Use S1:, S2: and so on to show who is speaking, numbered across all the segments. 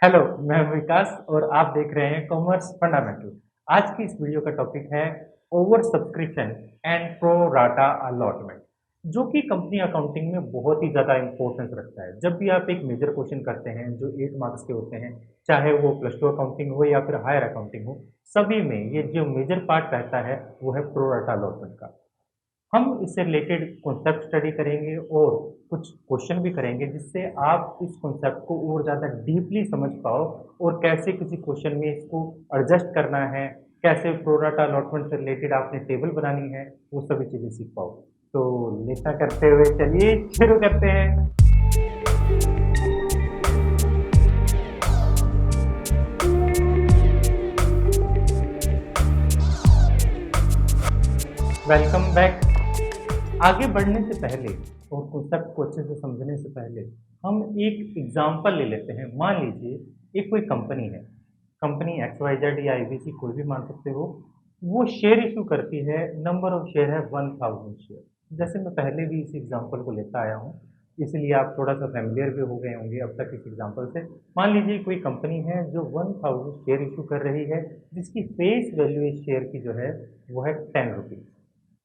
S1: Hello, मैं हूं विकास और आप देख रहे हैं कॉमर्स फंडामेंटल। आज की इस वीडियो का टॉपिक है over subscription and pro rata allotment, जो कि कंपनी अकाउंटिंग में बहुत ही ज़्यादा इंपॉर्टेंस रखता है। जब भी आप एक मेजर क्वेश्चन करते हैं जो 8 मार्क्स के होते हैं, चाहे वो प्लस टू अकाउंटिंग हो या फिर हायर अकाउंटिंग हो, सभी में ये जो मेजर पार्ट रहता है वो है प्रो राटा अलॉटमेंट का। हम इससे रिलेटेड कॉन्सेप्ट स्टडी करेंगे और कुछ क्वेश्चन भी करेंगे जिससे आप इस कॉन्सेप्ट को और ज़्यादा डीपली समझ पाओ और कैसे किसी क्वेश्चन में इसको एडजस्ट करना है, कैसे प्रोराटा अलॉटमेंट से रिलेटेड आपने टेबल बनानी है, वो सभी चीज़ें सीख पाओ। तो लेटा करते हुए चलिए शुरू करते हैं। Welcome back. आगे बढ़ने से पहले और कॉन्सेप्ट को अच्छे से समझने से पहले हम एक एग्जांपल ले लेते हैं। मान लीजिए एक कोई कंपनी है, कंपनी एक्स वाई जेड या आईबीसी कोई भी मान सकते हो। वो शेयर इशू करती है, नंबर ऑफ शेयर है 1000 शेयर। जैसे मैं पहले भी इस एग्जांपल को लेता आया हूँ, इसलिए आप थोड़ा सा फेमिलियर भी हो गए होंगे अब तक इस एग्जांपल से। मान लीजिए कोई कंपनी है जो 1000 शेयर इशू कर रही है, जिसकी फेस वैल्यू इस शेयर की जो है वो है 10 रुपीज़।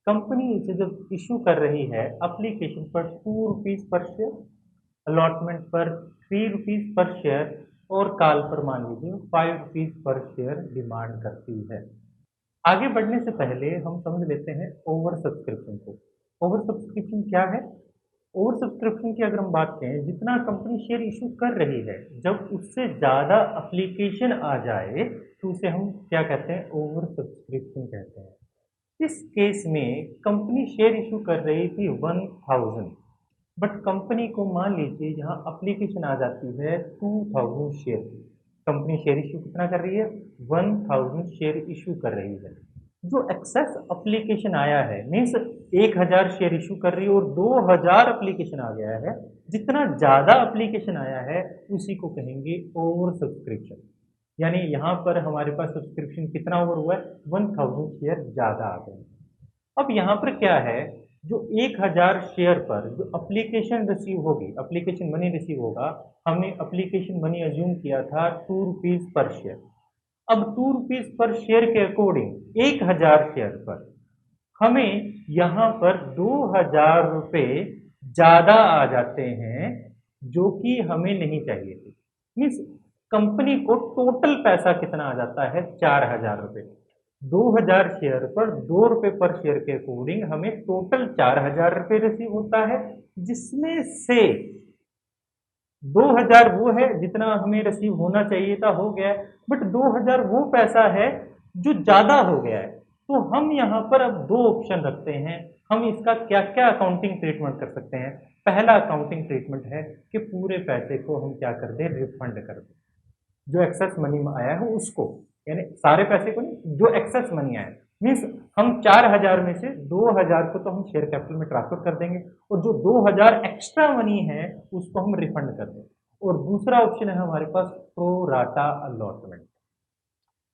S1: कंपनी इसे जब इशू कर रही है एप्लीकेशन पर 2 रुपीज़ पर शेयर, अलॉटमेंट पर 3 रुपीज़ पर शेयर और कॉल पर मान लीजिए 5 रुपीज़ पर शेयर डिमांड करती है। आगे बढ़ने से पहले हम समझ लेते हैं ओवर सब्सक्रिप्शन को। ओवर सब्सक्रिप्शन क्या है? ओवर सब्सक्रिप्शन की अगर हम बात करें, जितना कंपनी शेयर इशू कर रही है, जब उससे ज़्यादा एप्लीकेशन आ जाए तो उसे हम क्या कहते हैं? ओवर सब्सक्रिप्शन कहते हैं। इस केस में कंपनी शेयर इशू कर रही थी 1000, बट कंपनी को मान लीजिए यहाँ एप्लीकेशन आ जाती है 2000 शेयर की। कंपनी शेयर इशू कितना कर रही है? 1000 शेयर इशू कर रही है। जो एक्सेस एप्लीकेशन आया है मीन्स 1000 शेयर इशू कर रही है और 2000 एप्लीकेशन आ गया है। जितना ज़्यादा एप्लीकेशन आया है उसी को कहेंगे ओवर सब्सक्रिप्शन। यानी यहाँ पर हमारे पास सब्सक्रिप्शन कितना ओवर हुआ है? 1000 शेयर ज़्यादा आ गए। अब यहाँ पर क्या है, जो 1000 शेयर पर जो एप्लीकेशन रिसीव होगी, एप्लीकेशन मनी रिसीव होगा, हमने एप्लीकेशन मनी अज्यूम किया था 2 रुपीज़ पर शेयर। अब 2 रुपीज़ पर शेयर के अकॉर्डिंग 1000 शेयर पर हमें यहाँ पर 2000 रुपये ज़्यादा आ जाते हैं, जो कि हमें नहीं चाहिए थे। मीन्स कंपनी को टोटल पैसा कितना आ जाता है? 4000 रुपये। 2000 शेयर पर 2 रुपये पर शेयर के अकॉर्डिंग हमें टोटल 4000 रुपये रिसीव होता है, जिसमें से 2000 वो है जितना हमें रिसीव होना चाहिए था, हो गया है, बट 2000 वो पैसा है जो ज़्यादा हो गया है। तो हम यहाँ पर अब दो ऑप्शन रखते हैं, हम इसका क्या क्या अकाउंटिंग ट्रीटमेंट कर सकते हैं। पहला अकाउंटिंग ट्रीटमेंट है कि पूरे पैसे को हम क्या कर दें? रिफंड कर दें। जो एक्सेस मनी आया है उसको, यानी सारे पैसे को नहीं, जो एक्सेस मनी आया मीन्स हम 4000 में से 2000 को तो हम शेयर कैपिटल में ट्रांसफर कर देंगे और जो 2000 एक्स्ट्रा मनी है उसको हम रिफंड कर देंगे। और दूसरा ऑप्शन है हमारे पास प्रो राटा अलॉटमेंट।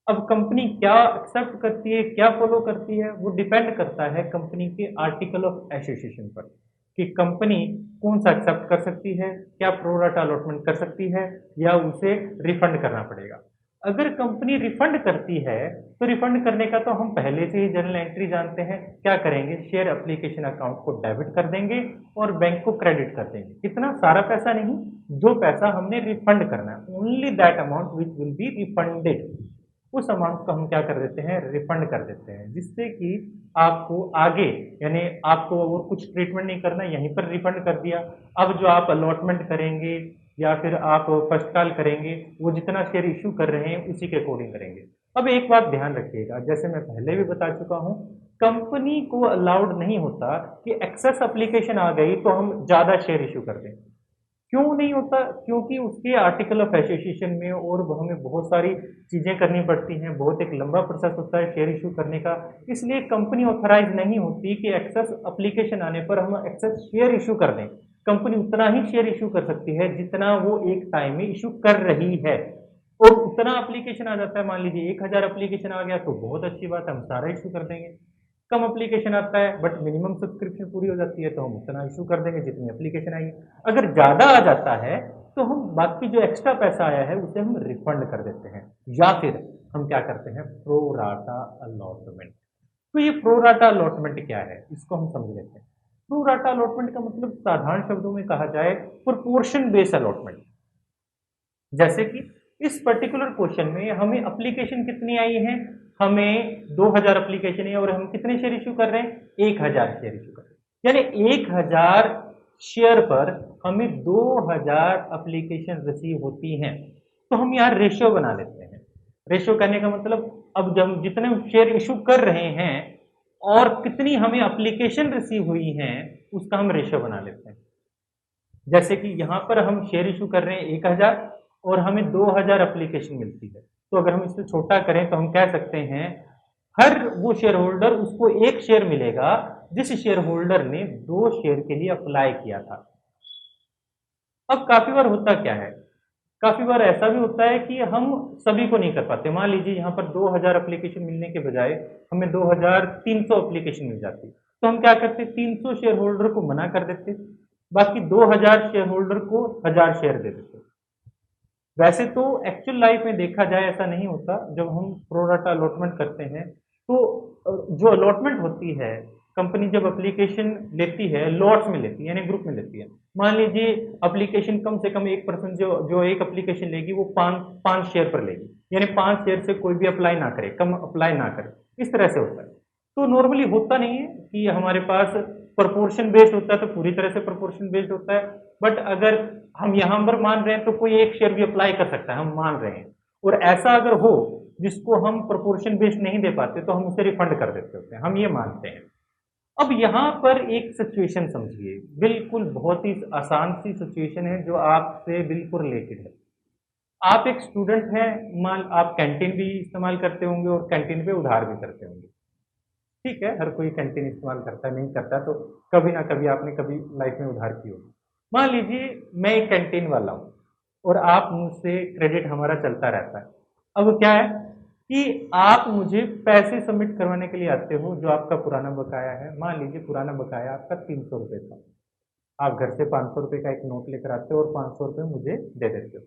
S1: अब कंपनी क्या एक्सेप्ट करती है, क्या फॉलो करती है, वो डिपेंड करता है कंपनी के आर्टिकल ऑफ एसोसिएशन पर कि कंपनी कौन सा एक्सेप्ट कर सकती है, क्या प्रो राटा अलॉटमेंट कर सकती है या उसे रिफंड करना पड़ेगा। अगर कंपनी रिफंड करती है तो रिफंड करने का तो हम पहले से ही जनरल एंट्री जानते हैं। क्या करेंगे? शेयर एप्लीकेशन अकाउंट को डेबिट कर देंगे और बैंक को क्रेडिट कर देंगे। कितना? सारा पैसा नहीं, जो पैसा हमने रिफंड करना है, only that amount which will be refunded, उस अमाउंट को हम क्या कर देते हैं? रिफंड कर देते हैं, जिससे कि आपको आगे, यानी आपको और कुछ ट्रीटमेंट नहीं करना, यहीं पर रिफंड कर दिया। अब जो आप अलॉटमेंट करेंगे या फिर आप फर्स्ट कॉल करेंगे, वो जितना शेयर इशू कर रहे हैं उसी के अकॉर्डिंग करेंगे। अब एक बात ध्यान रखिएगा, जैसे मैं पहले भी बता चुका हूँ, कंपनी को अलाउड नहीं होता कि एक्सेस एप्लीकेशन आ गई तो हम ज़्यादा शेयर इशू कर दें। क्यों नहीं होता? क्योंकि उसके आर्टिकल ऑफ एसोसिएशन में और हमें बहुत सारी चीज़ें करनी पड़ती हैं, बहुत एक लंबा प्रोसेस होता है शेयर इशू करने का। इसलिए कंपनी ऑथराइज नहीं होती कि एक्सेस एप्लीकेशन आने पर हम एक्सेस शेयर इशू कर दें। कंपनी उतना ही शेयर इशू कर सकती है जितना वो एक टाइम में इशू कर रही है, और उतना एप्लीकेशन आ जाता है। मान लीजिए 1000 एप्लीकेशन आ गया तो बहुत अच्छी बात है, हम सारा इशू कर देंगे। कम एप्लीकेशन आता है बट मिनिमम सब्सक्रिप्शन पूरी हो जाती है तो हम उतना इशू कर देंगे जितनी एप्लीकेशन आई है। अगर ज़्यादा आ जाता है तो हम बाकी जो एक्स्ट्रा पैसा आया है उसे हम रिफंड कर देते हैं, या फिर हम क्या करते हैं, प्रो राटा अलॉटमेंट। तो ये प्रो राटा अलॉटमेंट क्या है, इसको हम समझ लेते हैं। प्रो राटा अलॉटमेंट का मतलब साधारण शब्दों में कहा जाए प्रोपोर्शन बेस्ड अलॉटमेंट। जैसे कि इस पर्टिकुलर क्वेश्चन में हमें एप्लीकेशन कितनी आई है, हमें 2000 एप्लीकेशन है और हम कितने शेयर इशू कर रहे हैं, 1000 शेयर इशू कर रहे हैं। यानी 1000 शेयर पर हमें 2000 एप्लीकेशन रिसीव होती हैं। तो हम यहाँ रेशियो बना लेते हैं। रेशियो करने का मतलब अब जब जितने शेयर इशू कर रहे हैं और कितनी हमें एप्लीकेशन रिसीव हुई हैं उसका हम रेशियो बना लेते हैं। जैसे कि यहाँ पर हम शेयर इशू कर रहे हैं 1000 और हमें 2000 एप्लीकेशन मिलती है, तो अगर हम इसे छोटा करें तो हम कह सकते हैं हर वो शेयर होल्डर उसको एक शेयर मिलेगा जिस शेयर होल्डर ने 2 शेयर के लिए अप्लाई किया था। अब काफी बार होता क्या है, काफी बार ऐसा भी होता है कि हम सभी को नहीं कर पाते। मान लीजिए यहाँ पर 2000 एप्लीकेशन मिलने के बजाय हमें 2300 एप्लीकेशन मिल जाती, तो हम क्या करते, 300 शेयर होल्डर को मना कर देते, बाकी 2000 शेयर होल्डर को 1000 शेयर दे देते। वैसे तो एक्चुअल लाइफ में देखा जाए ऐसा नहीं होता। जब हम प्रो राटा अलॉटमेंट करते हैं तो जो अलॉटमेंट होती है, कंपनी जब एप्लीकेशन लेती है लॉट्स में लेती है, यानी ग्रुप में लेती है। मान लीजिए एप्लीकेशन कम से कम 1% जो एक एप्लीकेशन लेगी वो 5 शेयर पर लेगी, यानी 5 शेयर से कोई भी अप्लाई ना करे, कम अप्लाई ना करे, इस तरह से होता है। तो नॉर्मली होता नहीं है कि हमारे पास प्रोपोर्शन बेस्ड होता है, तो पूरी तरह से प्रोपोर्शन बेस्ड होता है। बट अगर हम यहाँ पर मान रहे हैं तो कोई एक शेयर भी अप्लाई कर सकता है, हम मान रहे हैं। और ऐसा अगर हो जिसको हम प्रोपोर्शन बेस्ड नहीं दे पाते तो हम उसे रिफंड कर देते होते हैं, हम ये मानते हैं। अब यहाँ पर एक सिचुएशन समझिए, बिल्कुल बहुत ही आसान सी सिचुएशन है जो आपसे बिल्कुल रिलेटेड है। आप एक स्टूडेंट हैं, मान आप कैंटीन भी इस्तेमाल करते होंगे और कैंटीन पे उधार भी करते होंगे। ठीक है, हर कोई कैंटीन इस्तेमाल करता नहीं करता, तो कभी ना कभी आपने कभी लाइफ में उधार की होगी। मान लीजिए मैं एक कैंटीन वाला हूँ और आप मुझसे क्रेडिट हमारा चलता रहता है। अब क्या है कि आप मुझे पैसे सबमिट करवाने के लिए आते हो, जो आपका पुराना बकाया है। मान लीजिए पुराना बकाया आपका 300 रुपये था, आप घर से 500 रुपये का एक नोट लेकर आते हो और 500 रुपये मुझे दे देते हो।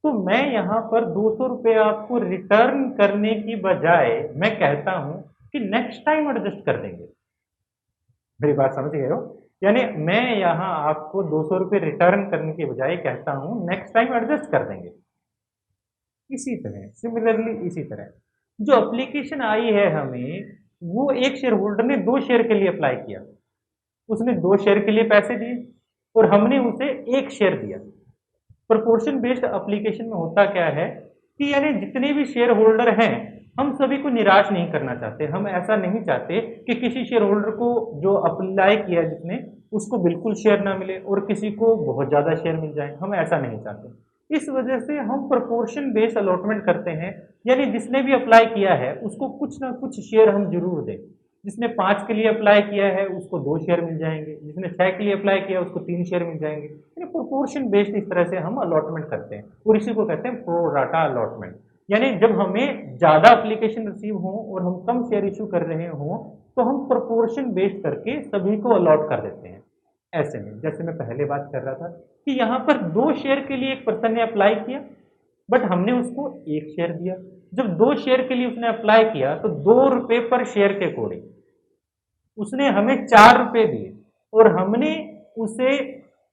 S1: तो मैं यहाँ पर 200 रुपये आपको रिटर्न करने की बजाय मैं कहता हूँ कि नेक्स्ट टाइम एडजस्ट कर देंगे। मेरी बात समझ गए हो? यानी मैं यहाँ आपको 200 रुपये रिटर्न करने के बजाय कहता हूँ नेक्स्ट टाइम एडजस्ट कर देंगे। इसी तरह सिमिलरली इसी तरह जो एप्लीकेशन आई है हमें, वो एक शेयर होल्डर ने 2 शेयर के लिए अप्लाई किया, उसने 2 शेयर के लिए पैसे दिए और हमने उसे 1 शेयर दिया। प्रोपोर्शन बेस्ड एप्लीकेशन में होता क्या है कि यानी जितने भी शेयर होल्डर हैं हम सभी को निराश नहीं करना चाहते। हम ऐसा नहीं चाहते कि किसी शेयर होल्डर को जो अप्लाई किया जिसने उसको बिल्कुल शेयर ना मिले और किसी को बहुत ज़्यादा शेयर मिल जाए, हम ऐसा नहीं चाहते। इस वजह से हम प्रोपोर्शन बेस्ड अलॉटमेंट करते हैं, यानी जिसने भी अप्लाई किया है उसको कुछ ना कुछ शेयर हम जरूर दें। जिसने 5 के लिए अप्लाई किया है उसको 2 शेयर मिल जाएंगे, जिसने 6 के लिए अप्लाई किया उसको 3 शेयर मिल जाएंगे। यानी प्रोपोर्शन बेस्ड इस तरह से हम अलॉटमेंट करते हैं और इसी को कहते हैं प्रो राटा अलॉटमेंट। यानी जब हमें ज़्यादा एप्लीकेशन रिसीव हो और हम कम शेयर इशू कर रहे हों तो हम प्रोपोर्शन बेस्ड करके सभी को अलॉट कर देते हैं। ऐसे में जैसे मैं पहले बात कर रहा था कि यहाँ पर 2 शेयर के लिए एक पर्सन ने अप्लाई किया, बट हमने उसको 1 शेयर दिया। जब 2 शेयर के लिए उसने अप्लाई किया तो 2 रुपये पर शेयर के अकॉर्डिंग उसने हमें 4 रुपये दिए और हमने उसे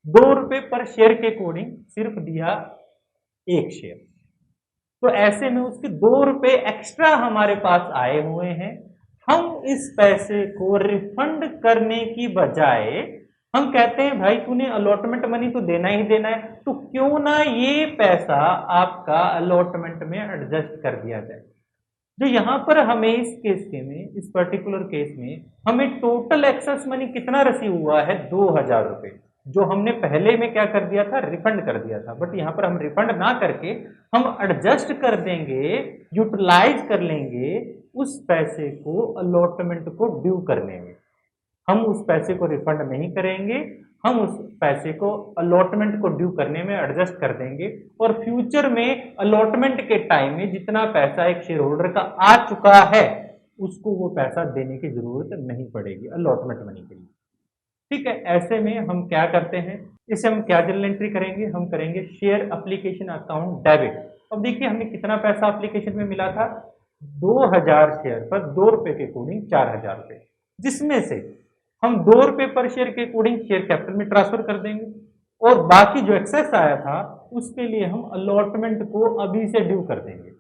S1: 2 रुपये पर शेयर के अकॉर्डिंग सिर्फ दिया 1 शेयर। तो ऐसे में उसके 2 रुपये एक्स्ट्रा हमारे पास आए हुए हैं। हम इस पैसे को रिफंड करने की बजाय हम कहते हैं भाई तूने अलॉटमेंट मनी तो देना ही देना है, तो क्यों ना ये पैसा आपका अलॉटमेंट में एडजस्ट कर दिया जाए। जो यहाँ पर हमें इस केस के में, इस पर्टिकुलर केस में हमें टोटल एक्सेस मनी कितना रिसीव हुआ है, 2000 रुपये, जो हमने पहले में क्या कर दिया था, रिफंड कर दिया था। बट यहाँ पर हम रिफंड ना करके हम एडजस्ट कर देंगे, यूटिलाइज कर लेंगे उस पैसे को अलॉटमेंट को ड्यू करने में। हम उस पैसे को रिफंड नहीं करेंगे, हम उस पैसे को अलॉटमेंट को ड्यू करने में एडजस्ट कर देंगे और फ्यूचर में अलॉटमेंट के टाइम में जितना पैसा एक शेयर होल्डर का आ चुका है उसको वो पैसा देने की जरूरत नहीं पड़ेगी अलॉटमेंट मनी के लिए। ठीक है, ऐसे में हम क्या करते हैं, इसे हम क्या जर्नल एंट्री करेंगे, हम करेंगे शेयर एप्लीकेशन अकाउंट डेबिट। अब देखिए हमें कितना पैसा एप्लीकेशन में मिला था, 2000 शेयर पर 2 रुपए के अकॉर्डिंग 4000 रुपए, जिसमें से हम 2 रुपए पर शेयर के अकॉर्डिंग शेयर कैपिटल में ट्रांसफर कर देंगे और बाकी जो एक्सेस आया था उसके लिए हम अलॉटमेंट को अभी से ड्यू कर देंगे।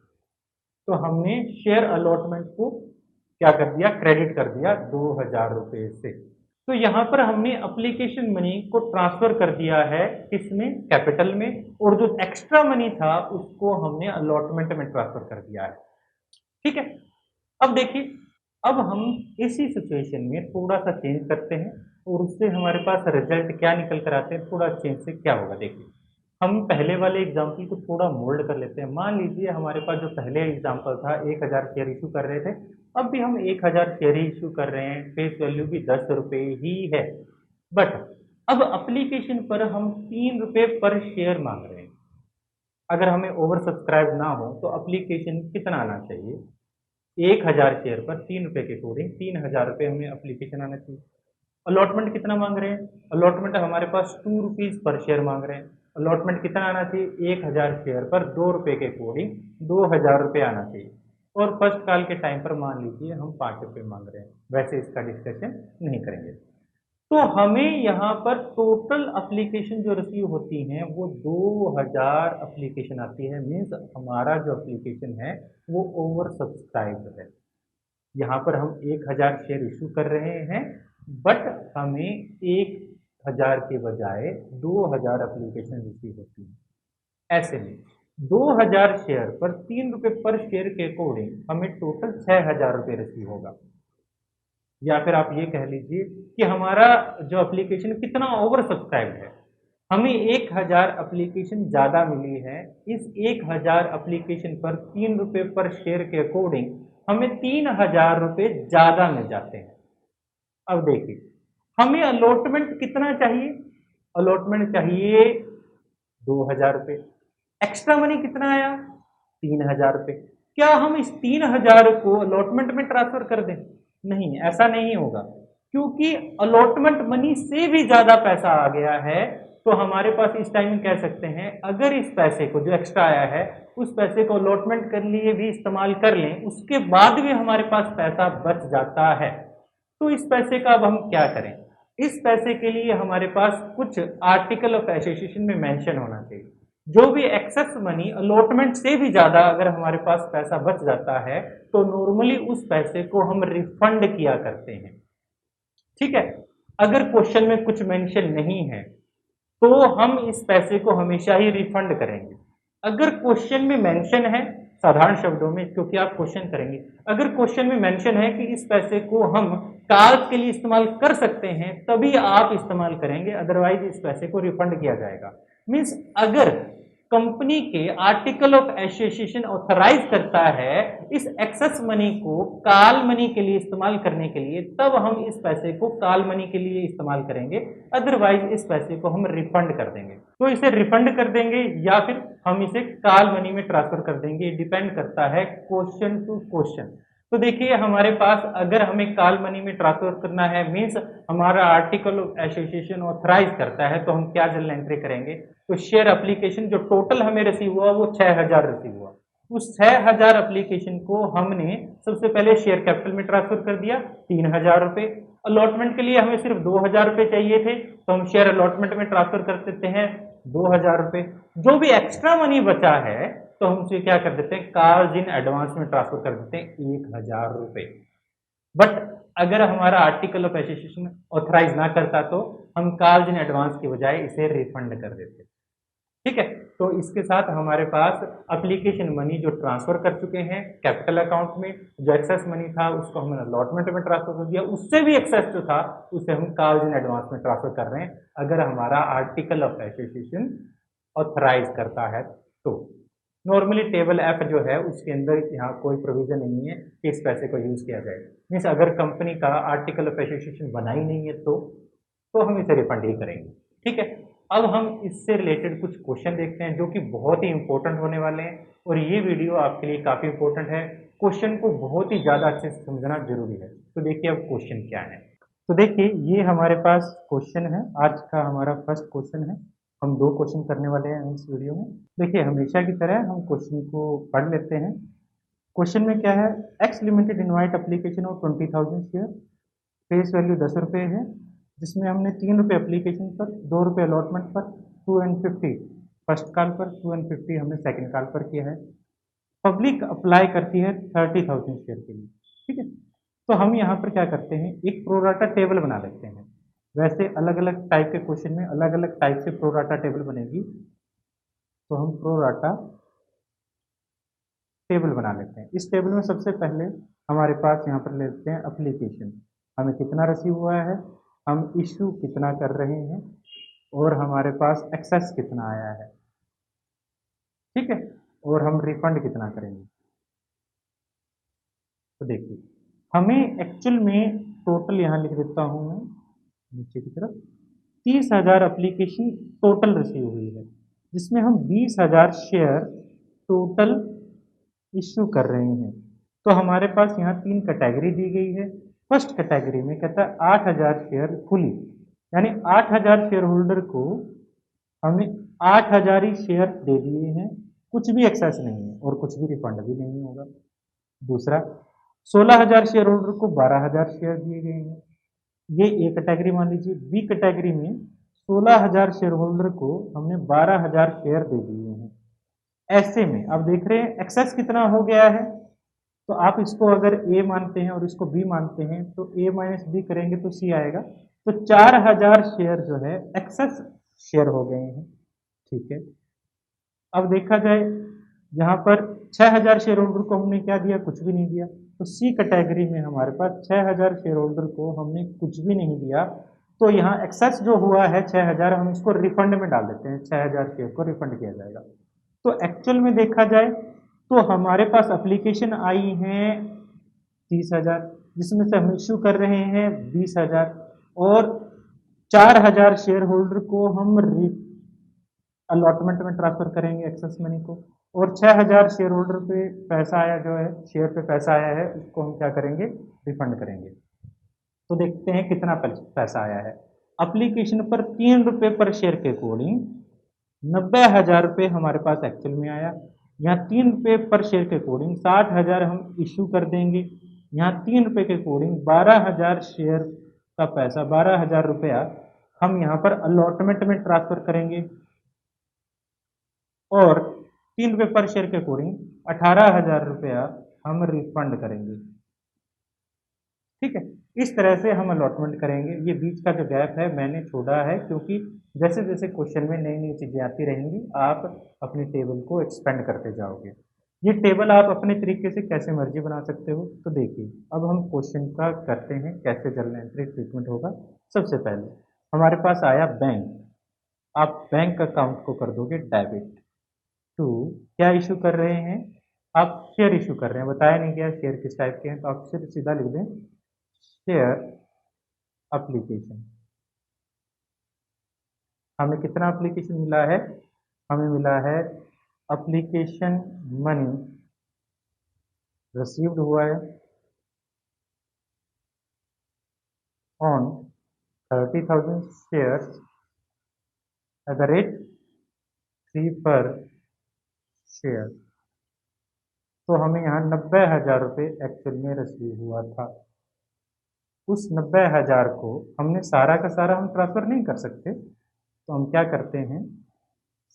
S1: तो हमने शेयर अलॉटमेंट को क्या कर दिया, क्रेडिट कर दिया 2000 रुपए से। तो यहां पर हमने एप्लीकेशन मनी को ट्रांसफर कर दिया है किसमें, कैपिटल में, और जो एक्स्ट्रा मनी था उसको हमने अलॉटमेंट में ट्रांसफर कर दिया है। ठीक है, अब देखिए, अब हम इसी सिचुएशन में थोड़ा सा चेंज करते हैं और उससे हमारे पास रिजल्ट क्या निकल कर आते हैं, थोड़ा चेंज से क्या होगा। देखिए हम पहले वाले एग्जाम्पल को थोड़ा मोल्ड कर लेते हैं। मान लीजिए हमारे पास जो पहले एग्जाम्पल था 1000 शेयर इशू कर रहे थे, अब भी हम 1000 शेयर ही इशू कर रहे हैं, फेस वैल्यू भी 10 रुपए ही है, बट अब एप्लीकेशन पर हम 3 रुपए पर शेयर मांग रहे हैं। अगर हमें ओवर सब्सक्राइब ना हो तो एप्लीकेशन कितना आना चाहिए, 1000 शेयर पर 3 रुपए के अकॉर्डिंग 3000 रुपए हमें एप्लीकेशन आना चाहिए। अलॉटमेंट कितना मांग रहे हैं, अलॉटमेंट हमारे पास 2 रुपीज पर शेयर मांग रहे हैं। अलॉटमेंट कितना आना चाहिए, 1000 शेयर पर 2 रुपए के अकॉर्डिंग 2000 रुपए आना चाहिए। और फर्स्ट कॉल के टाइम पर मान लीजिए हम 5 रुपए मांग रहे हैं, वैसे इसका डिस्कशन नहीं करेंगे। तो हमें यहाँ पर टोटल एप्लीकेशन जो रिसीव होती हैं वो 2000 एप्लीकेशन आती है, मीन्स हमारा जो एप्लीकेशन है वो ओवर सब्सक्राइब्ड है। यहाँ पर हम 1000 शेयर इशू कर रहे हैं, बट हमें 1000 के बजाय 2000 एप्लीकेशन रिसीव होती है। ऐसे में 2000 शेयर पर 3 रुपए पर शेयर के अकॉर्डिंग हमें टोटल 6000 रुपए रिसीव होगा। या फिर आप ये कह लीजिए कि हमारा जो एप्लीकेशन कितना ओवर सब्सक्राइब है, हमें 1000 एप्लीकेशन ज़्यादा मिली है। इस 1000 एप्लीकेशन पर 3 रुपए पर शेयर के अकॉर्डिंग हमें 3000 रुपए ज़्यादा मिल जाते हैं। अब देखिए हमें अलॉटमेंट कितना चाहिए, अलॉटमेंट चाहिए 2000 रुपए, एक्स्ट्रा मनी कितना आया 3000 रुपए। क्या हम इस 3000 को अलॉटमेंट में ट्रांसफर कर दें, नहीं, ऐसा नहीं होगा, क्योंकि अलॉटमेंट मनी से भी ज्यादा पैसा आ गया है। तो हमारे पास इस टाइम कह सकते हैं अगर इस पैसे को जो एक्स्ट्रा आया है उस पैसे को अलॉटमेंट कर लिए भी इस्तेमाल कर लें, उसके बाद भी हमारे पास पैसा बच जाता है, तो इस पैसे का अब हम क्या करें। इस पैसे के लिए हमारे पास कुछ आर्टिकल ऑफ एसोसिएशन में मेंशन होना चाहिए। जो भी एक्सेस मनी अलॉटमेंट से भी ज्यादा अगर हमारे पास पैसा बच जाता है तो नॉर्मली उस पैसे को हम रिफंड किया करते हैं। ठीक है, अगर क्वेश्चन में कुछ मेंशन नहीं है तो हम इस पैसे को हमेशा ही रिफंड करेंगे। अगर क्वेश्चन में मेंशन है, साधारण शब्दों में क्योंकि आप क्वेश्चन करेंगे, अगर क्वेश्चन में मेंशन है कि इस पैसे को हम कार्ड के लिए इस्तेमाल कर सकते हैं तभी आप इस्तेमाल करेंगे, अदरवाइज इस पैसे को रिफंड किया जाएगा। मीन्स अगर कंपनी के आर्टिकल ऑफ एसोसिएशन ऑथराइज करता है इस एक्सेस मनी को कॉल मनी के लिए इस्तेमाल करने के लिए, तब हम इस पैसे को कॉल मनी के लिए इस्तेमाल करेंगे, अदरवाइज इस पैसे को हम रिफंड कर देंगे। तो इसे रिफंड कर देंगे या फिर हम इसे कॉल मनी में ट्रांसफर कर देंगे, डिपेंड करता है क्वेश्चन टू क्वेश्चन। तो देखिए हमारे पास अगर हमें कॉल मनी में ट्रांसफर करना है, मीन्स हमारा आर्टिकल ऑफ एसोसिएशन ऑथराइज करता है, तो हम क्या जर्नल एंट्री करेंगे, तो शेयर एप्लीकेशन जो टोटल हमें रिसीव हुआ वो 6000 रिसीव हुआ। उस 6000 एप्लीकेशन को हमने सबसे पहले शेयर कैपिटल में ट्रांसफर कर दिया 3000 रुपए। अलॉटमेंट के लिए हमें सिर्फ 2000 रुपए चाहिए थे, तो हम शेयर अलॉटमेंट में ट्रांसफर कर देते हैं 2000 रुपए। जो भी एक्स्ट्रा मनी बचा है तो हम उसे क्या कर देते हैं, कार्ड इन एडवांस में ट्रांसफर कर देते हैं 1000 रुपए। बट अगर हमारा आर्टिकल ऑफ एसोसिएशन ऑथराइज ना करता तो हम कार्ड इन एडवांस की बजाय इसे रिफंड कर देते। ठीक है, तो इसके साथ हमारे पास एप्लीकेशन मनी जो ट्रांसफर कर चुके हैं कैपिटल अकाउंट में, जो एक्सेस मनी था उसको हमने अलॉटमेंट में ट्रांसफर कर दिया, उससे भी एक्सेस जो था उसे हम कार्ड इन एडवांस में ट्रांसफर कर रहे हैं अगर हमारा आर्टिकल ऑफ एसोसिएशन ऑथराइज करता है तो। नॉर्मली टेबल एफ जो है उसके अंदर यहाँ कोई प्रोविजन नहीं है कि इस पैसे को यूज किया जाए। मीन्स अगर कंपनी का आर्टिकल ऑफ एसोसिएशन बना ही नहीं है तो हम इसे रिफंड ही करेंगे। ठीक है, अब हम इससे रिलेटेड कुछ क्वेश्चन देखते हैं जो कि बहुत ही इंपॉर्टेंट होने वाले हैं और ये वीडियो आपके लिए काफ़ी इंपॉर्टेंट है। क्वेश्चन को बहुत ही ज़्यादा अच्छे से समझना जरूरी है। तो देखिए अब क्वेश्चन क्या है। तो देखिए ये हमारे पास क्वेश्चन है, आज का हमारा फर्स्ट क्वेश्चन है। हम 2 क्वेश्चन करने वाले हैं इस वीडियो में। देखिए हमेशा की तरह हम क्वेश्चन को पढ़ लेते हैं। क्वेश्चन में क्या है, x limited invite application of 20,000 share, face value 10 रुपये है, जिसमें हमने 3 रुपये एप्लीकेशन पर, 2 रुपये अलॉटमेंट पर, 2 and 50 फर्स्ट कॉल पर, 2 and 50 हमने सेकंड कॉल पर किया है। पब्लिक अप्लाई करती है 30,000 शेयर के लिए, ठीक है। तो हम यहाँ पर क्या करते हैं, एक प्रोराटा टेबल बना लेते हैं। वैसे अलग अलग टाइप के क्वेश्चन में अलग अलग टाइप से प्रोराटा टेबल बनेगी, तो हम प्रोराटा टेबल बना लेते हैं। इस टेबल में सबसे पहले हमारे पास यहाँ पर लेते हैं एप्लीकेशन, हमें कितना रिसीव हुआ है, हम इशू कितना कर रहे हैं, और हमारे पास एक्सेस कितना आया है, ठीक है, और हम रिफंड कितना करेंगे। तो देखिए हमें एक्चुअल में टोटल यहाँ लिख देता हूँ मैं नीचे की तरफ, 30,000 एप्लीकेशन टोटल रिसीव हुई है, जिसमें हम 20,000 शेयर टोटल इश्यू कर रहे हैं। तो हमारे पास यहाँ 3 कैटेगरी दी गई है। फर्स्ट कैटेगरी में कहता है 8,000 शेयर फुली, यानी 8,000 शेयर होल्डर को हमने 8,000 ही शेयर दे दिए हैं, कुछ भी एक्सेस नहीं है और कुछ भी रिफंड भी नहीं होगा। दूसरा 16,000 शेयर होल्डर को 12,000 शेयर दिए गए हैं, ये ए कैटेगरी मान लीजिए। बी कैटेगरी में 16,000 शेयर होल्डर को हमने 12,000 शेयर दे दिए हैं। ऐसे में अब देख रहे हैं एक्सेस कितना हो गया है, तो आप इसको अगर ए मानते हैं और इसको बी मानते हैं तो ए माइनस बी करेंगे तो सी आएगा। तो 4,000 शेयर जो है एक्सेस शेयर हो गए हैं, ठीक है। अब देखा जाए यहाँ पर 6,000 शेयर होल्डर को हमने क्या दिया, कुछ भी नहीं दिया। तो सी कैटेगरी में हमारे पास 6,000 शेयर होल्डर को हमने कुछ भी नहीं दिया, तो यहाँ एक्सेस जो हुआ है 6,000, हम इसको रिफंड में डाल देते हैं, 6,000 शेयर को रिफंड किया जाएगा। तो एक्चुअल में देखा जाए तो हमारे पास एप्लीकेशन आई हैं 30,000, जिसमें से हम इश्यू कर रहे हैं 20,000, और 4,000 शेयर होल्डर को हम अलॉटमेंट में ट्रांसफर करेंगे एक्सेस मनी को, और 6,000 शेयर होल्डर पे पैसा आया जो है, शेयर पे पैसा आया है, उसको हम क्या करेंगे, रिफंड करेंगे। तो देखते हैं कितना पैसा आया है। एप्लीकेशन पर 3 रुपये पर शेयर के अकॉर्डिंग 90,000 रुपये हमारे पास एक्चुअल में आया। यहाँ 3 रुपये पर शेयर के अकॉर्डिंग 60,000 हम इशू कर देंगे। यहाँ 3 रुपये के अकॉर्डिंग 12,000 शेयर का पैसा, 12,000 रुपया हम यहाँ पर अलॉटमेंट में ट्रांसफर करेंगे, और 3 रुपये पर शेयर के अकॉर्डिंग 18,000 रुपया हम रिफंड करेंगे, ठीक है। इस तरह से हम अलॉटमेंट करेंगे। ये बीच का जो गैप है मैंने छोड़ा है, क्योंकि जैसे जैसे क्वेश्चन में नई नई चीज़ें आती रहेंगी आप अपनी टेबल को एक्सपेंड करते जाओगे। ये टेबल आप अपने तरीके से कैसे मर्जी बना सकते हो। तो देखिए अब हम क्वेश्चन का करते हैं कैसे जर्नल एंट्री ट्रीटमेंट होगा। सबसे पहले हमारे पास आया बैंक, आप बैंक अकाउंट को कर दोगे डेबिट टू, क्या इशू कर रहे हैं, आप शेयर इशू कर रहे हैं, बताया नहीं गया शेयर किस टाइप के हैं, तो आप सिर्फ सीधा लिख दें शेयर एप्लीकेशन। हमें कितना एप्लीकेशन मिला है, हमें मिला है एप्लीकेशन मनी रिसीव्ड हुआ है on 30,000 share at the rate 3 पर शेयर। तो हमें यहाँ 90,000 रुपये एक्चुअल में रिसीव हुआ था। उस 90,000 को हमने सारा का सारा हम ट्रांसफ़र नहीं कर सकते, तो हम क्या करते हैं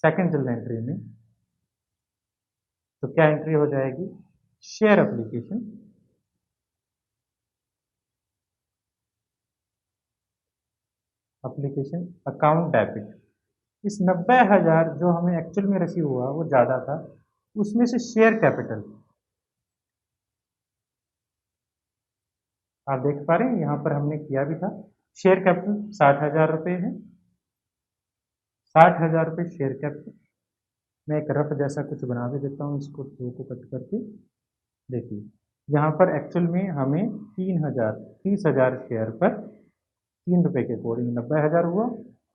S1: सेकंड जर्नल एंट्री में, तो क्या एंट्री हो जाएगी, शेयर एप्लीकेशन अकाउंट डेबिट। इस 90,000 जो हमें एक्चुअल में रिसीव हुआ वो ज़्यादा था, उसमें से शेयर कैपिटल आप देख पा रहे हैं, यहाँ पर हमने किया भी था। शेयर कैपिटल 60,000 रुपये है, 60,000 रुपये शेयर कैपिटल। मैं एक रफ जैसा कुछ बना भी देता हूँ, इसको 2 को कट करके देखिए। यहाँ पर एक्चुअल में हमें 30,000 शेयर पर 3 रुपये के अकॉर्डिंग 90,000 हुआ।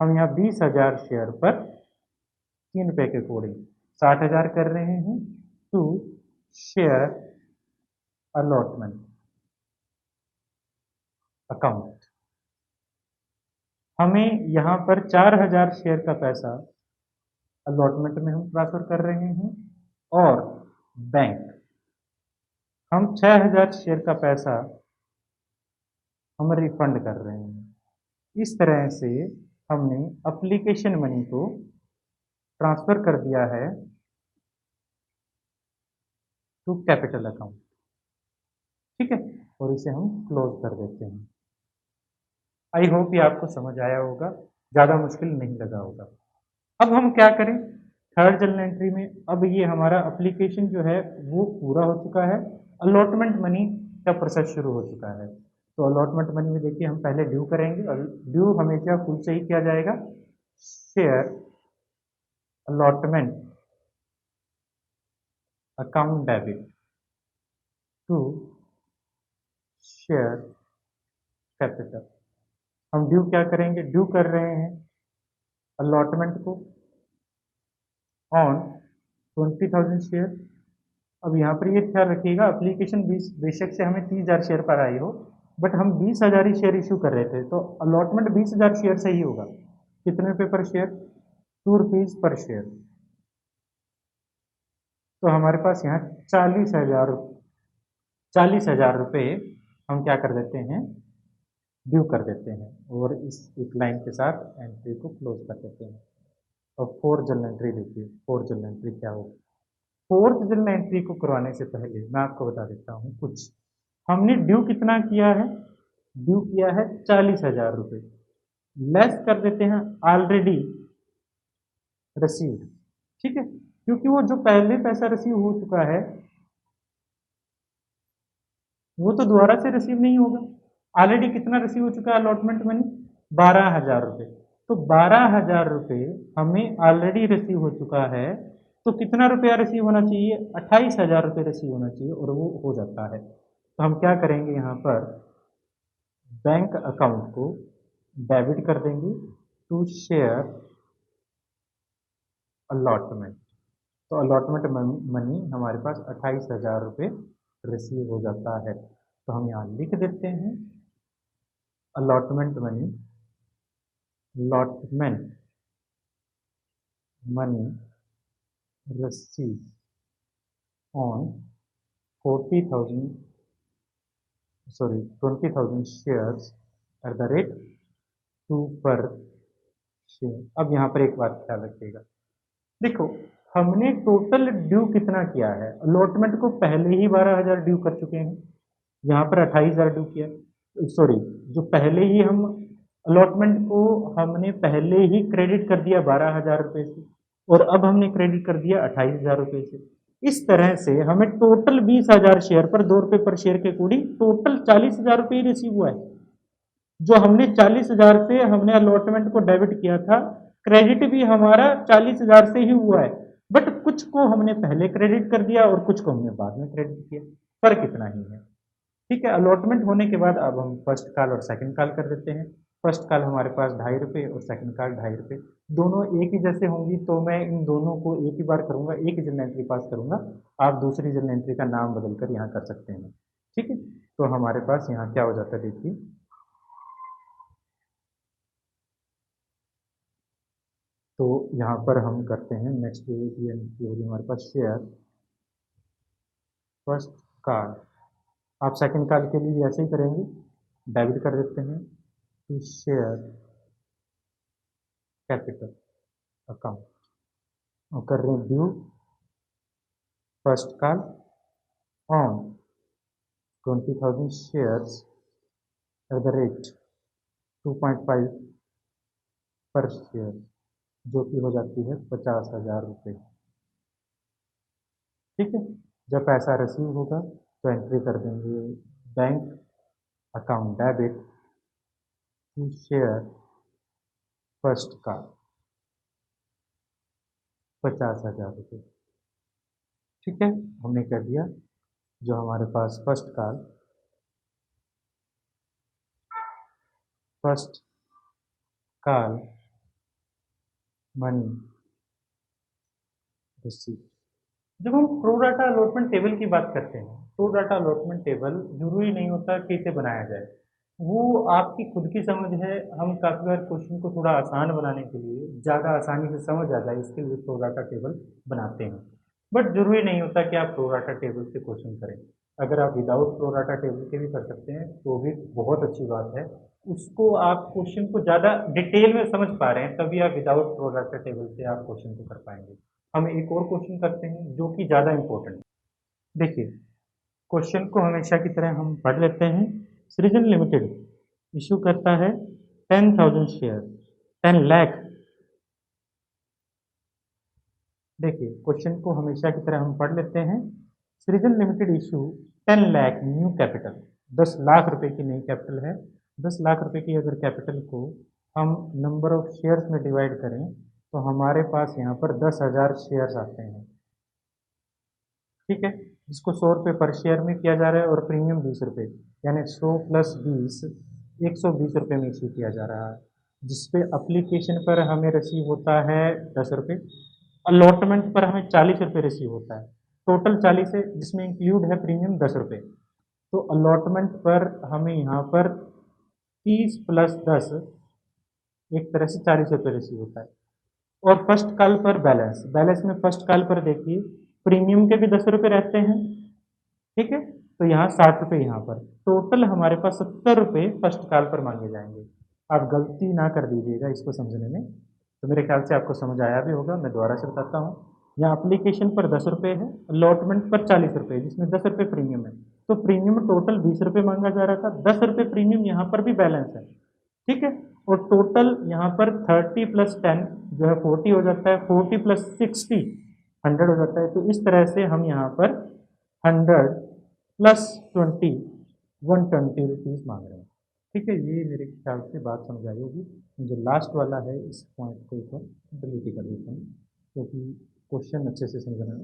S1: हम यहाँ 20,000 शेयर पर 3 रुपये के अकॉर्डिंग 60,000 कर रहे हैं टू शेयर अलॉटमेंट अकाउंट। हमें यहाँ पर 4000 शेयर का पैसा अलॉटमेंट में हम ट्रांसफर कर रहे हैं और बैंक हम 6000 शेयर का पैसा हम रिफंड कर रहे हैं। इस तरह से हमने एप्लीकेशन मनी को ट्रांसफर कर दिया है टू कैपिटल अकाउंट। ठीक है, और इसे हम क्लोज कर देते हैं। आई होप ये आपको समझ आया होगा, ज़्यादा मुश्किल नहीं लगा होगा। अब हम क्या करें, थर्ड जर्नल एंट्री में अब ये हमारा एप्लीकेशन जो है वो पूरा हो चुका है, अलॉटमेंट मनी का प्रोसेस शुरू हो चुका है। तो अलॉटमेंट मनी में देखिए हम पहले ड्यू करेंगे और ड्यू हमेशा फुल से ही किया जाएगा। Share allotment account debit to share capital. हम ड्यू क्या करेंगे, ड्यू कर रहे हैं अलॉटमेंट को ऑन 20,000 शेयर। अब यहाँ पर ये ख्याल रखिएगा, एप्लीकेशन 20 बेशक से हमें 30,000 शेयर पर आई हो, बट हम 20,000 ही शेयर इशू कर रहे थे, तो अलॉटमेंट 20,000 शेयर से ही होगा। कितने रुपये पर शेयर, 2 रुपीज़ पर शेयर। तो हमारे पास यहाँ 40,000 रुपये हम क्या कर देते हैं, ड्यू कर देते हैं और इस एक लाइन के साथ एंट्री को क्लोज कर देते हैं। और फोर्थ जर्नल एंट्री देखिए, फोर्थ जर्नल एंट्री क्या होगी। फोर्थ जर्नल एंट्री को करवाने से पहले मैं आपको बता देता हूँ कुछ। हमने ड्यू कितना किया है, ड्यू किया है 40,000 रुपये, लेस कर देते हैं ऑलरेडी रिसीव्ड। ठीक है, क्योंकि वो जो पहले पैसा रिसीव हो चुका है वो तो दोबारा से रिसीव नहीं होगा। ऑलरेडी कितना रिसीव हो चुका है अलॉटमेंट मनी, 12,000 रुपये। तो 12,000 रुपये हमें ऑलरेडी रिसीव हो चुका है, तो कितना रुपया रिसीव होना चाहिए, 28,000 रुपये रिसीव होना चाहिए, और वो हो जाता है। तो हम क्या करेंगे, यहाँ पर बैंक अकाउंट को डेबिट कर देंगे टू शेयर अलॉटमेंट। तो अलॉटमेंट मनी हमारे पास 28,000 रुपये रिसीव हो जाता है। तो हम यहाँ लिख देते हैं allotment money, allotment money receive on 20,000 shares at the rate 2 पर शेयर। अब यहाँ पर एक बात ख्याल रखिएगा, देखो हमने टोटल ड्यू कितना किया है, अलॉटमेंट को पहले ही 12,000 ड्यू कर चुके हैं, यहाँ पर 28,000 ड्यू किया, सॉरी जो पहले ही हम अलॉटमेंट को हमने पहले ही क्रेडिट कर दिया 12,000 रुपये से, और अब हमने क्रेडिट कर दिया 28,000 रुपये से। इस तरह से हमें टोटल 20,000 शेयर पर 2 रुपये पर शेयर के अकॉर्डिंग टोटल 40,000 रुपये ही रिसीव हुआ है। जो हमने 40,000 से हमने अलॉटमेंट को डेबिट किया था, क्रेडिट भी हमारा 40,000 से ही हुआ है, बट कुछ को हमने पहले क्रेडिट कर दिया और कुछ को हमने बाद में क्रेडिट किया, फर्क इतना ही है। ठीक है, अलॉटमेंट होने के बाद अब हम फर्स्ट कॉल और सेकंड कॉल कर देते हैं। फर्स्ट कॉल हमारे पास 2.5 रुपये और सेकंड कॉल 2.5 रुपये, दोनों एक ही जैसे होंगी, तो मैं इन दोनों को एक ही बार करूंगा, एक ही जर्नल एंट्री पास करूंगा। आप दूसरी जर्नल एंट्री का नाम बदलकर यहाँ कर सकते हैं। ठीक है, तो हमारे पास यहाँ क्या हो जाता है, देखिए तो यहाँ पर हम करते हैं नेक्स्ट एंट्री होगी हमारे पास शेयर फर्स्ट कॉल। आप सेकंड कॉल के लिए ऐसे ही करेंगे, डेबिट कर देते हैं टू शेयर कैपिटल अकाउंट, और कर रहे हैं due first call on 20,000 shares at the rate 2.5 पर शेयर, जो कि हो जाती है 50,000 रुपये। ठीक है, जब पैसा रिसीव होगा तो एंट्री कर देंगे bank account debit to share first call 50,000 रुपये। ठीक है, हमने कर दिया। जो हमारे पास फर्स्ट कॉल मनी रिसीव। जब हम प्रो डाटा अलॉटमेंट टेबल की बात करते हैं, प्रो डाटा अलॉटमेंट टेबल जरूरी नहीं होता कि इसे बनाया जाए, वो आपकी खुद की समझ है। हम काफ़ी बार क्वेश्चन को थोड़ा आसान बनाने के लिए, ज़्यादा आसानी से समझ आ जाए इसके लिए प्रो राटा टेबल बनाते हैं। बट ज़रूरी नहीं होता कि आप प्रो राटा टेबल से क्वेश्चन करें। अगर आप विदाउट प्रो राटा टेबल के भी कर सकते हैं तो भी बहुत अच्छी बात है। उसको आप क्वेश्चन को ज़्यादा डिटेल में समझ पा रहे हैं तभी आप विदाउट प्रो राटा टेबल से आप क्वेश्चन को कर पाएंगे। हम एक और क्वेश्चन करते हैं जो कि ज़्यादा इंपॉर्टेंट है। देखिए, क्वेश्चन को हमेशा की तरह हम पढ़ लेते हैं। सृजन लिमिटेड इशू करता है 10,000 शेयर, 10 लाख। देखिए, क्वेश्चन को हमेशा की तरह हम पढ़ लेते हैं। सृजन limited issue 10 lakh new capital, 10 lakh रुपए की नई कैपिटल है। 10 लाख रुपए की अगर कैपिटल को हम नंबर ऑफ शेयर्स में डिवाइड करें तो हमारे पास यहाँ पर 10,000 शेयर्स आते हैं। ठीक है, जिसको 100 रुपये पर शेयर में किया जा रहा है और प्रीमियम 20 रुपये, यानी 100 + 20 120 रुपये में इशू किया जा रहा है। जिसपे अप्लीकेशन पर हमें रिसीव होता है 10 रुपये, अलॉटमेंट पर हमें 40 रुपये रिसीव होता है। टोटल 40 है जिसमें इंक्लूड है प्रीमियम 10 रुपये। तो अलॉटमेंट पर हमें यहाँ पर 30 + 10 एक तरह से 40 रुपये रिसीव होता है। और फर्स्ट कॉल पर बैलेंस, बैलेंस में फर्स्ट कॉल पर देखिए प्रीमियम के भी 10 रुपये रहते हैं। ठीक है, तो यहाँ 60 रुपये यहाँ पर, टोटल हमारे पास 70 रुपये फर्स्ट कॉल पर मांगे जाएंगे। आप गलती ना कर दीजिएगा इसको समझने में। तो मेरे ख्याल से आपको समझ आया भी होगा। मैं दोबारा से बताता हूँ। यहाँ अप्लीकेशन पर 10 रुपये है, अलॉटमेंट पर 40 रुपये, जिसमें 10 रुपये प्रीमियम है। तो प्रीमियम टोटल 20 रुपये मांगा जा रहा था, 10 रुपये प्रीमियम यहाँ पर भी बैलेंस है। ठीक है, और टोटल यहाँ पर 30 + 10 जो है 40 हो जाता है, 40 + 60 100 हो जाता है। तो इस तरह से हम यहाँ पर 100 + 20 120 रुपीज़ मांग रहे हैं। ठीक है, ये मेरे ख्याल से बात समझ आई होगी। जो लास्ट वाला है इस पॉइंट को एक बार डिलीट ही कर देता हूँ क्योंकि क्वेश्चन अच्छे से समझना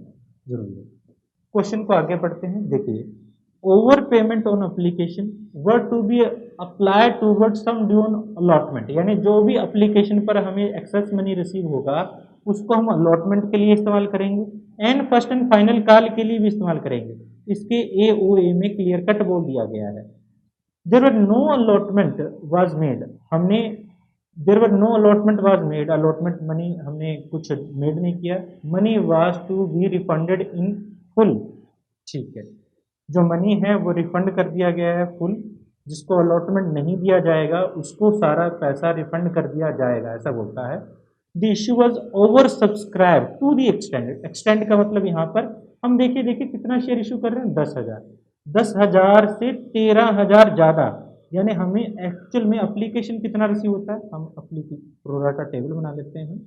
S1: जरूरी है। क्वेश्चन को आगे बढ़ते हैं। देखिए, over payment on application were to be apply toward sum due on allotment, यानी जो भी एप्लीकेशन पर हमें एक्सेस मनी रिसीव होगा उसको हम अलॉटमेंट के लिए इस्तेमाल करेंगे and first and final call के लिए भी इस्तेमाल करेंगे। इसके AOA में क्लियर कट बोल दिया गया है। There were no allotment was made, हमने there were no allotment was made, allotment money हमने कुछ मेड नहीं किया। Money was to be refunded in full. ठीक है, जो मनी है वो रिफंड कर दिया गया है फुल। जिसको अलॉटमेंट नहीं दिया जाएगा उसको सारा पैसा रिफंड कर दिया जाएगा, ऐसा बोलता है। The issue was over subscribe to the extent, extent का मतलब यहाँ पर हम देखिए कितना शेयर इशू कर रहे हैं, 10,000। 10,000 से 13,000 ज़्यादा, यानी हमें एक्चुअल में अप्लीकेशन कितना रिसीव होता है। हम अप्लीकेशन प्रो राटा टेबल बना लेते हैं।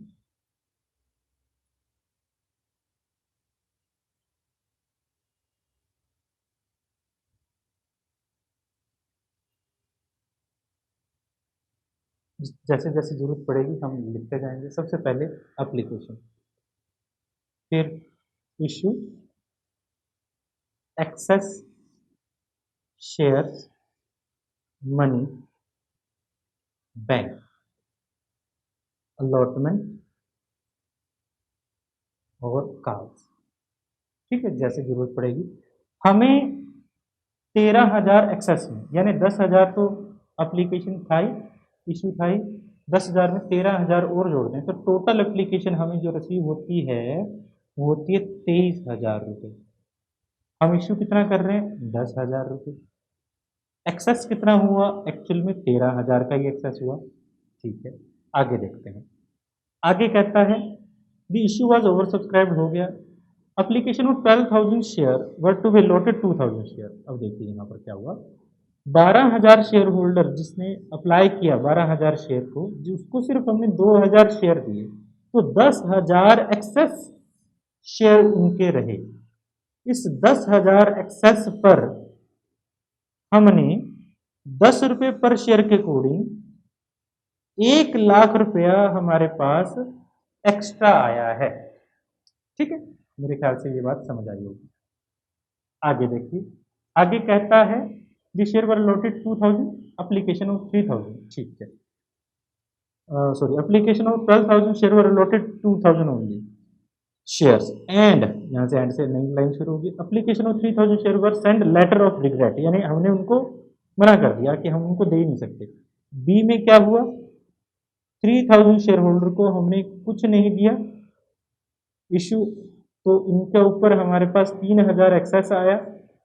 S1: जैसे जैसे जरूरत पड़ेगी हम लिखते जाएंगे। सबसे पहले एप्लीकेशन, फिर issue, excess, shares, money, bank, allotment और कार्ड्स। ठीक है, जैसे जरूरत पड़ेगी हमें 13,000 एक्सेस में, यानी 10,000 तो एप्लीकेशन था ही, इशू था ही। 10,000 में 13,000 और जोड़ दें तो टोटल एप्लीकेशन हमें जो रिसीव होती है वो होती है 23,000 रुपये। हम इशू कितना कर रहे हैं, 10,000 रुपये। एक्सेस कितना हुआ, एक्चुअल में 13,000 का ही एक्सेस हुआ। ठीक है, आगे देखते हैं। आगे कहता है the issue was over subscribe हो गया। Application of 12,000 share were to be allotted 2,000 share. अब देखिए यहाँ पर क्या हुआ, 12,000 शेयर होल्डर जिसने अप्लाई किया 12,000 शेयर को, जिसको सिर्फ हमने 2,000 शेयर दिए, तो 10,000 एक्सेस शेयर उनके रहे। इस 10,000 एक्सेस पर हमने 10 रुपये पर शेयर के अकॉर्डिंग 1 लाख रुपया हमारे पास एक्स्ट्रा आया है। ठीक है, मेरे ख्याल से ये बात समझ आई होगी। आगे देखिए, आगे कहता है the share were allotted 2,000, application of 3,000। ठीक है, sorry, application of 12,000 share were allotted 2,000 only shares and, यहाँ से एंड से नई लाइन शुरू होगी। Application of 3,000 share were sent letter of regret, यानी हमने उनको मना कर दिया कि हम उनको दे ही नहीं सकते। बी में क्या हुआ, 3000 शेयर होल्डर को हमने कुछ नहीं दिया इशू, तो इनके ऊपर हमारे पास 3000 एक्सेस आया।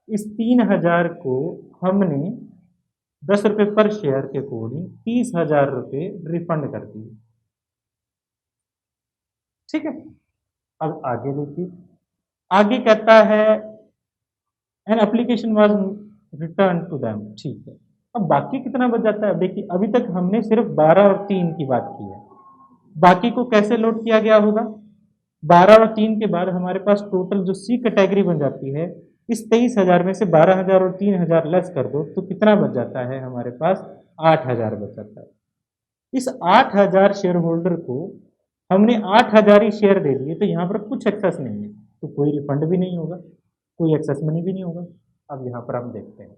S1: इस 3000 को हमने 10 रुपए पर शेयर के अकॉर्डिंग 30,000 रुपये रिफंड कर दिए। ठीक है, अब आगे देखिए, आगे कहता है an application was return to them. ठीक है, अब बाकी कितना बच जाता है, देखिए अभी तक हमने सिर्फ 12 और 3 की बात की है, बाकी को कैसे लोड किया गया होगा। 12 और 3 के बाद हमारे पास टोटल जो सी कैटेगरी बन जाती है, इस 23,000 में से 12,000 और 3,000 लेस कर दो तो कितना बच जाता है हमारे पास, 8,000 बच जाता है। इस 8,000 शेयर होल्डर को हमने 8,000 ही शेयर दे दिए, तो यहाँ पर कुछ एक्सेस नहीं है, तो कोई रिफंड भी नहीं होगा, कोई एक्सेस मनी भी नहीं होगा। अब यहाँ पर हम देखते हैं,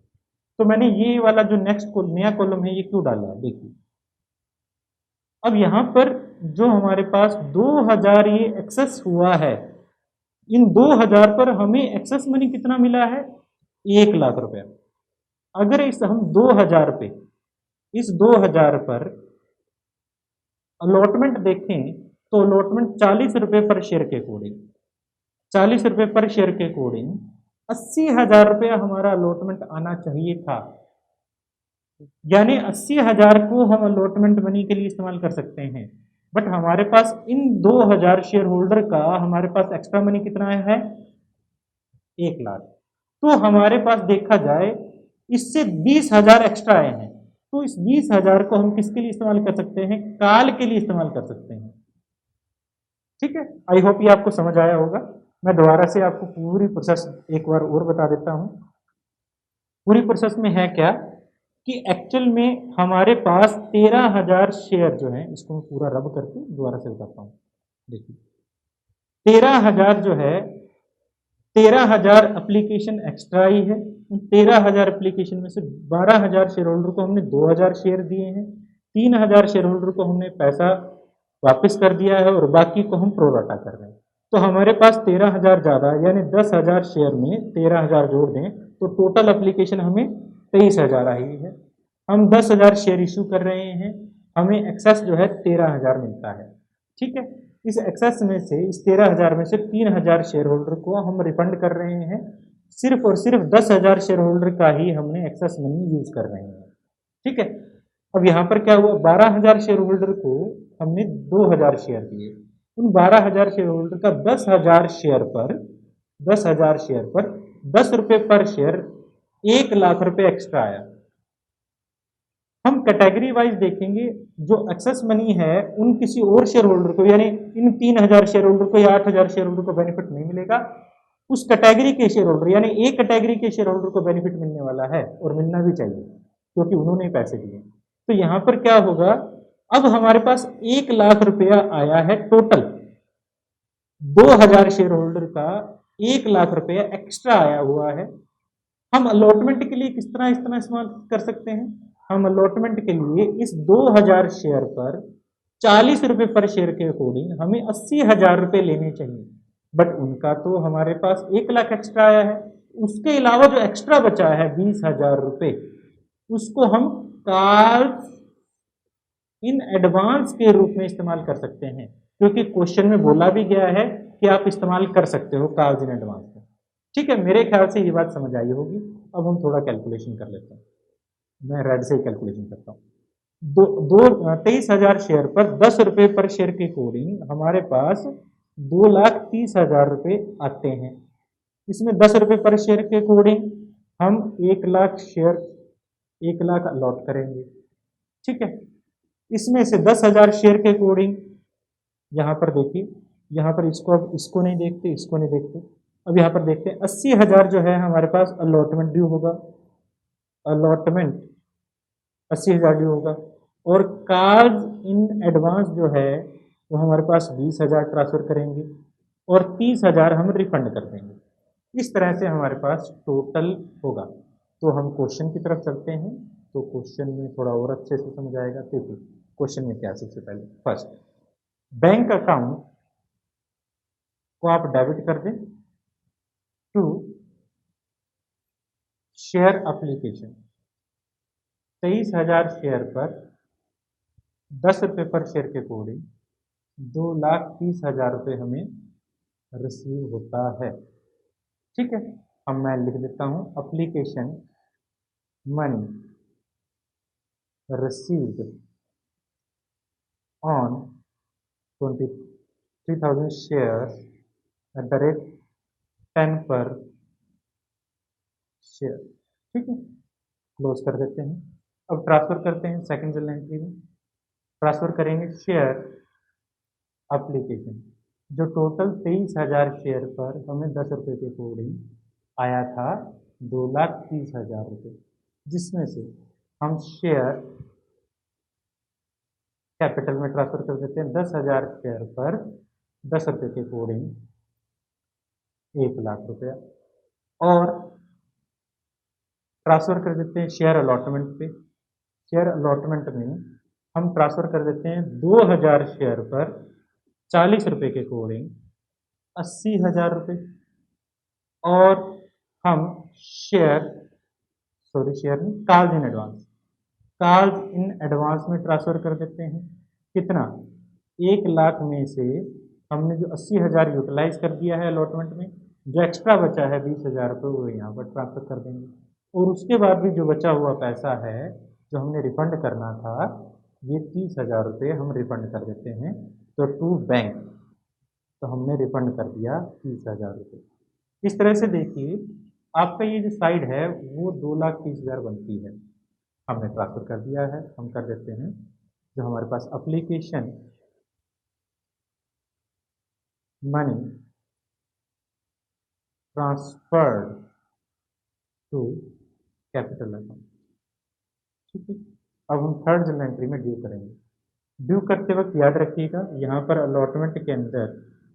S1: तो मैंने ये वाला जो नेक्स्ट नया कॉलम है ये क्यों डाला है, देखिए अब यहाँ पर जो हमारे पास 2,000 ये एक्सेस हुआ है, इन 2,000 पर हमें एक्सेस मनी कितना मिला है, 1,00,000 रुपया। अगर इस हम 2,000 पे, इस 2,000 पर अलॉटमेंट देखें तो अलॉटमेंट 40 रुपए पर शेयर के अकॉर्डिंग, 40 रुपए पर शेयर के अकॉर्डिंग 80,000 रुपया हमारा अलॉटमेंट आना चाहिए था। यानी 80,000 को हम अलॉटमेंट मनी के लिए इस्तेमाल कर सकते हैं, बट हमारे पास इन 2,000 शेयर होल्डर का हमारे पास एक्स्ट्रा मनी कितना है, 1,00,000। तो हमारे पास देखा जाए इससे 20,000 एक्स्ट्रा आए हैं, तो इस 20,000 को हम किसके लिए इस्तेमाल कर सकते हैं, काल के लिए इस्तेमाल कर सकते हैं। ठीक है, आई होप ये आपको समझ आया होगा। मैं दोबारा से आपको पूरी प्रोसेस एक बार और बता देता हूं। पूरी प्रोसेस में है क्या कि एक्चुअल में हमारे पास 13,000 शेयर जो है, इसको मैं पूरा रब करके दोबारा से बताता हूँ। देखिए 13,000 जो है, 13,000 एप्लीकेशन एक्स्ट्रा आई है। उन 13,000 एप्लीकेशन में से 12,000 शेयर होल्डर को हमने 2,000 शेयर दिए हैं, 3,000 शेयर होल्डर को हमने पैसा वापस कर दिया है और बाकी को हम प्रोराटा कर रहे हैं। तो हमारे पास 13,000 ज़्यादा, यानी 10,000 शेयर में 13,000 जोड़ दें तो टोटल एप्लीकेशन हमें 23,000 आई है। हम 10,000 शेयर इशू कर रहे हैं, हमें एक्सेस जो है 13,000 मिलता है। ठीक है, इस एक्सेस में से, इस 13,000 में से 3,000 शेयर होल्डर को हम रिफंड कर रहे हैं, सिर्फ और सिर्फ 10,000 शेयर होल्डर का ही हमने एक्सेस मनी यूज कर रहे हैं। ठीक है, अब यहाँ पर क्या हुआ, 12,000 शेयर होल्डर को हमने 2,000 शेयर दिए, उन 12,000 शेयर होल्डर का 10,000 शेयर पर, 10,000 शेयर पर 10 रुपए पर शेयर 1,00,000 रुपए एक्स्ट्रा आया। हम कैटेगरी वाइज देखेंगे, जो एक्सेस मनी है उन किसी और शेयर होल्डर को, यानी इन 3,000 शेयर होल्डर को या 8,000 शेयर होल्डर को बेनिफिट नहीं मिलेगा, उस कैटेगरी के शेयर होल्डर, यानी एक कैटेगरी के शेयर होल्डर को बेनिफिट मिलने वाला है और मिलना भी चाहिए क्योंकि उन्होंने पैसे दिए। तो यहां पर क्या होगा, अब हमारे पास 1,00,000 रुपया आया है टोटल, 2,000 शेयर होल्डर का 1,00,000 रुपया एक्स्ट्रा आया हुआ है। हम अलॉटमेंट के लिए किस तरह इस्तेमाल कर सकते हैं, हम अलॉटमेंट के लिए इस 2,000 शेयर पर 40 रुपए पर शेयर के अकॉर्डिंग हमें 80,000 रुपए लेने चाहिए, बट उनका तो हमारे पास 1,00,000 एक्स्ट्रा आया है। उसके अलावा जो एक्स्ट्रा बचा है 20,000 रुपए, उसको हम कार्ड इन एडवांस के रूप में इस्तेमाल कर सकते हैं, क्योंकि क्वेश्चन में बोला भी गया है कि आप इस्तेमाल कर सकते हो कार्ड इन एडवांस में। ठीक है, मेरे ख्याल से ये बात समझ आई होगी। अब हम थोड़ा कैलकुलेशन कर लेते हैं, मैं रेड से ही कैलकुलेशन करता हूँ। 23,000 शेयर पर 10 रुपए पर शेयर के अकॉर्डिंग हमारे पास 2,30,000 रुपए आते हैं। इसमें 10 रुपए पर शेयर के अकॉर्डिंग हम 1,00,000 शेयर, 1,00,000 अलॉट करेंगे। ठीक है, इसमें से 10,000 शेयर के अकॉर्डिंग, यहाँ पर देखिए, यहाँ पर इसको, अब इसको नहीं देखते, इसको नहीं देखते, अब यहाँ पर देखते हैं 80,000 जो है हमारे पास अलॉटमेंट ड्यू होगा, अलॉटमेंट 80,000 ड्यू होगा, और कार्ड इन एडवांस जो है वो हमारे पास 20,000 ट्रांसफर करेंगे और 30,000 हम रिफंड कर देंगे। इस तरह से हमारे पास टोटल होगा। तो हम क्वेश्चन की तरफ चलते हैं, तो क्वेश्चन में थोड़ा और अच्छे से समझ आएगा। देखिए क्वेश्चन में क्या, सबसे पहले फर्स्ट, बैंक अकाउंट को आप डेबिट कर दें टू शेयर एप्लीकेशन, 23,000 शेयर पर 10 रुपये पर शेयर के अकॉर्डिंग 2,30,000 रुपये हमें रिसीव होता है। ठीक है, अब मैं लिख देता हूं application money received on 23,000 share at the rate 10 पर शेयर। ठीक है, क्लोज कर देते हैं। अब ट्रांसफर करते हैं सेकंड जनरल एंट्री में। ट्रांसफर करेंगे शेयर एप्लीकेशन, जो टोटल 23,000 शेयर पर हमें 10 रुपये के अकॉर्डिंग आया था 2,30,000 रुपये, जिसमें से हम शेयर कैपिटल में ट्रांसफर कर देते हैं 10,000 शेयर पर 10 रुपये के अकॉर्डिंग 1,00,000 रुपया, और ट्रांसफर कर देते हैं शेयर अलॉटमेंट पे। शेयर अलॉटमेंट में हम ट्रांसफर कर देते हैं 2,000 शेयर पर 40 रुपये के अकॉर्डिंग 80,000 रुपये, और हम शेयर नहीं, calls in advance, calls in advance में ट्रांसफर कर देते हैं। कितना? 1,00,000 में से हमने जो 80,000 यूटिलाइज कर दिया है अलॉटमेंट में, जो एक्स्ट्रा बचा है 20,000 रुपये, वो यहाँ पर ट्रांसफर कर देंगे। और उसके बाद भी जो बचा हुआ पैसा है जो हमने रिफंड करना था, ये 30,000 रुपये हम रिफंड कर देते हैं तो टू बैंक। तो हमने रिफंड कर दिया 30,000 रुपये। इस तरह से देखिए, आपका ये जो साइड है वो 2,30,000 बनती है, हमने ट्रांसफर कर दिया है। हम कर देते हैं जो हमारे पास application money transferred to capital account. ठीक है, अब हम थर्ड जनरल एंट्री में ड्यू करेंगे। ड्यू करते वक्त याद रखिएगा, यहाँ पर अलॉटमेंट के अंदर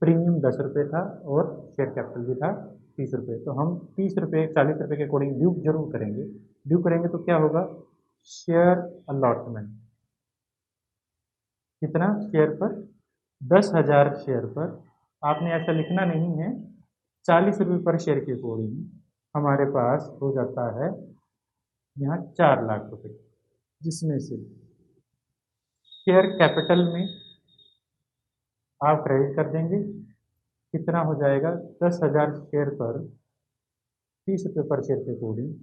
S1: प्रीमियम 10 रुपये था और शेयर कैपिटल भी था 30 रुपये, तो हम 30 रुपये 40 रुपये के अकॉर्डिंग ड्यू जरूर करेंगे। ड्यू करेंगे तो क्या होगा, शेयर अलॉटमेंट कितना शेयर पर, 10,000 शेयर पर, आपने ऐसा लिखना नहीं है, 40 रुपये पर शेयर के अकॉर्डिंग हमारे पास हो जाता है यहाँ 4,00,000 रुपये, जिसमें से शेयर कैपिटल में आप क्रेडिट कर देंगे। कितना हो जाएगा, 10,000 शेयर पर 30 रुपये पर शेयर के अकॉर्डिंग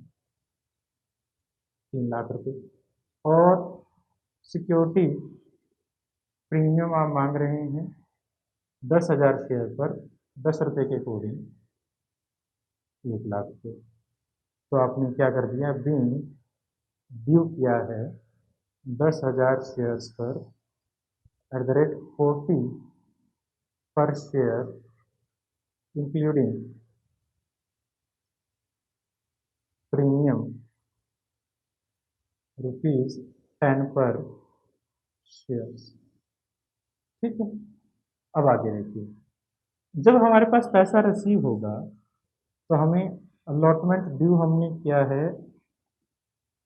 S1: 3,00,000 रुपये, और सिक्योरिटी प्रीमियम आप मांग रहे हैं 10,000 शेयर पर 10 रुपये के अकॉर्डिंग 1,00,000 रुपये। तो आपने क्या कर दिया, बीइंग ड्यू किया है 10,000 शेयर्स पर एट द रेट 40 पर शेयर इंक्लूडिंग प्रीमियम ₹10 पर शेयर्स। ठीक है, अब आगे देखिए, जब हमारे पास पैसा रिसीव होगा तो हमें अलॉटमेंट ड्यू हमने किया है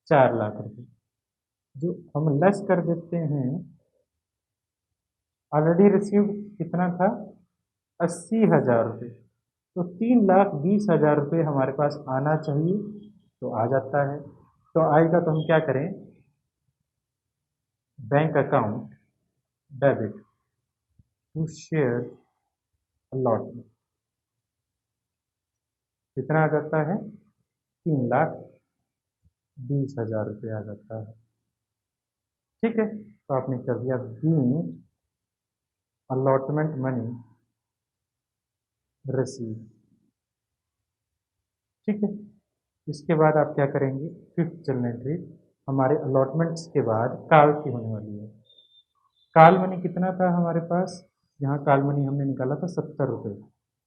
S1: 4,00,000 रुपये, जो हम लेस कर देते हैं। ऑलरेडी रिसीव कितना था, 80,000 रुपये, तो 3,20,000 रुपये हमारे पास आना चाहिए, तो आ जाता है। तो आएगा तो हम क्या करें, bank account debit to share allotment, कितना आ जाता है, 3,20,000 रुपये आ जाता है। ठीक है, तो आपने कर दिया बीइंग अलॉटमेंट मनी रिसीव। ठीक है, इसके बाद आप क्या करेंगे, फिफ्थ जनरल एंट्री हमारे अलॉटमेंट्स के बाद कॉल की होने वाली है। कॉल मनी कितना था हमारे पास, यहाँ कॉल मनी हमने निकाला था 70 रुपये,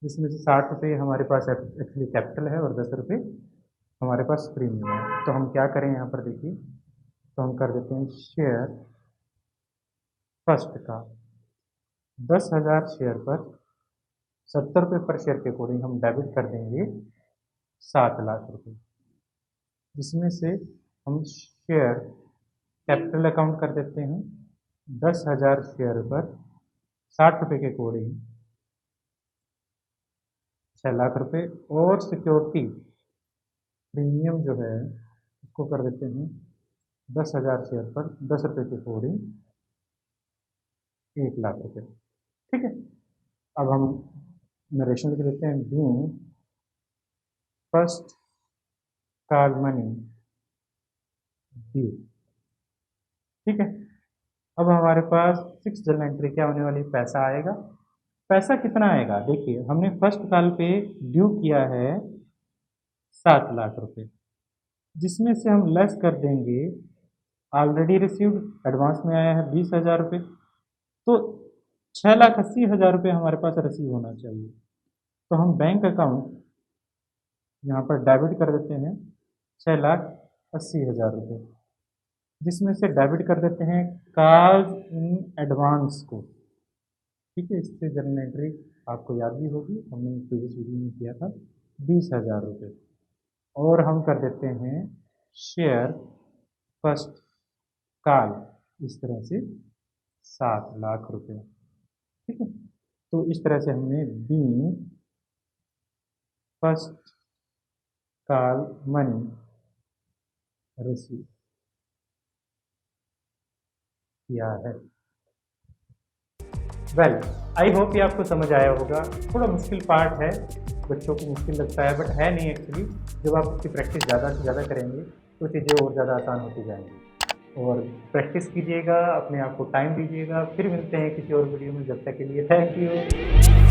S1: जिसमें से 60 रुपये हमारे पास एक्चुअली कैपिटल है और 10 रुपये हमारे पास प्रीमियम है। तो हम क्या करें यहाँ पर देखिए, तो हम कर देते हैं शेयर फर्स्ट का 10,000 शेयर पर 70 रुपये पर शेयर के अकॉर्डिंग हम डेबिट कर देंगे 7,00,000 रुपये, जिसमें से हम शेयर कैपिटल अकाउंट कर देते हैं 10,000 शेयर पर 60 रुपये के अकॉर्डिंग 6,00,000 रुपये, और सिक्योरिटी प्रीमियम जो है उसको कर देते हैं 10,000 शेयर पर 10 रुपये की होर्डिंग 1 लाख रुपये। ठीक है, अब हम नरेशन लिख देते हैं, being first call money due. ठीक है, अब हमारे पास 6 जनरल एंट्री क्या होने वाली, पैसा आएगा। पैसा कितना आएगा, देखिए हमने फर्स्ट कॉल पे ड्यू किया है 7 लाख रुपए, जिसमें से हम लेस कर देंगे ऑलरेडी रिसीव्ड, एडवांस में आया है 20,000 रुपये, तो 6,80,000 रुपये हमारे पास रिसीव होना चाहिए। तो हम बैंक अकाउंट यहाँ पर डेबिट कर देते हैं 6,80,000 रुपये, जिसमें से डेबिट कर देते हैं कॉल्स इन एडवांस को। ठीक है, इससे जर्नल एंट्री आपको याद भी होगी, हमने प्रीवियस वीडियो में किया था 20,000 रुपये। और हम कर देते हैं शेयर फर्स्ट कॉल, इस तरह से 7 लाख रुपये। ठीक है, तो इस तरह से हमने being first call money receive किया है। वेल, आई होप ये आपको समझ आया होगा। थोड़ा मुश्किल पार्ट है, बच्चों को मुश्किल लगता है, बट है नहीं एक्चुअली। जब आप इसकी प्रैक्टिस ज़्यादा से ज़्यादा करेंगे तो चीज़ें और ज़्यादा आसान होती जाएंगी। और प्रैक्टिस कीजिएगा, अपने आप को टाइम दीजिएगा। फिर मिलते हैं किसी और वीडियो में, जब तक के लिए थैंक यू।